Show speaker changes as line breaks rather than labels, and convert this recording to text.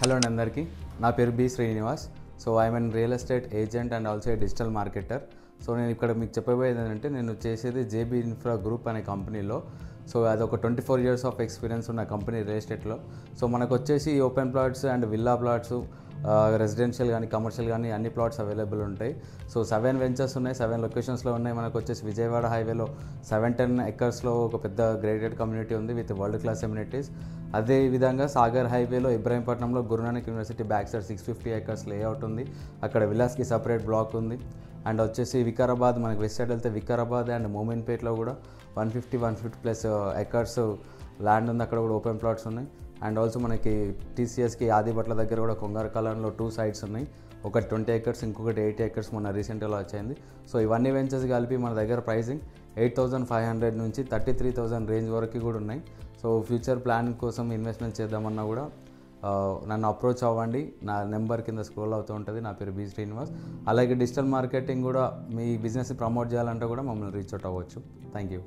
Hello అండి అందరికీ. నా పేరు B Srinivas. So I'm an real estate agent and also a digital marketer. So నేను ఇక్కడ మీకు చెప్పబోయేది ఏంటంటే, నేను చేసేది జేబీ ఇన్ఫ్రా గ్రూప్ అనే కంపెనీలో. సో అదొక 24 years ఆఫ్ ఎక్స్పీరియన్స్ ఉన్న కంపెనీ రియల్ ఎస్టేట్లో. సో మనకు వచ్చేసి open plots and villa plots, residential కానీ కమర్షియల్ కానీ అన్ని ప్లాట్స్ అవైలబుల్ ఉంటాయి. సో 7 వెంచర్స్ ఉన్నాయి, 7 లొకేషన్స్లో ఉన్నాయి. మనకు వచ్చేసి విజయవాడ హైవేలో 710 acresలో ఒక పెద్ద గ్రేడెడ్ కమ్యూనిటీ ఉంది విత్ వరల్డ్ క్లాస్ ఎమ్యూనిటీస్. అదేవిధంగా సాగర్ హైవేలో ఇబ్రాహీంపట్నంలో Guru Nanak university back side 650 acres layout ఉంది. అక్కడ విల్లాస్కి సపరేట్ బ్లాక్ ఉంది. అండ్ వచ్చేసి వికారాబాద్, మనకి వెస్ట్ సైడ్ వెళ్తే వికారాబాద్ అండ్ మోమిన్పేట్లో కూడా 150+ acres ల్యాండ్ ఉంది. అక్కడ కూడా ఓపెన్ ప్లాట్స్ ఉన్నాయి. అండ్ ఆల్సో మనకి టీసీఎస్కి ఆదిబట్ల దగ్గర కూడా కొంగారకాలంలో 2 sites ఉన్నాయి. ఒకటి 20 acres, ఇంకొకటి 80 acres మొన్న రీసెంట్గా వచ్చింది. సో ఇవన్నీ వెంచర్స్ కలిపి మన దగ్గర ప్రైసింగ్ 8,500 నుంచి 33,000 రేంజ్ వరకు కూడా ఉన్నాయి. సో ఫ్యూచర్ ప్లాన్ కోసం ఇన్వెస్ట్మెంట్ చేద్దామన్నా కూడా నన్ను అప్రోచ్ అవ్వండి. నా నెంబర్ కింద స్క్రోల్ అవుతూ ఉంటుంది. నా పేరు బి శ్రీనివాస్. అలాగే డిజిటల్ మార్కెటింగ్ కూడా మీ బిజినెస్ని ప్రమోట్ చేయాలంటే కూడా మమ్మల్ని రీచ్ అవుట్ అవ్వచ్చు. Thank you.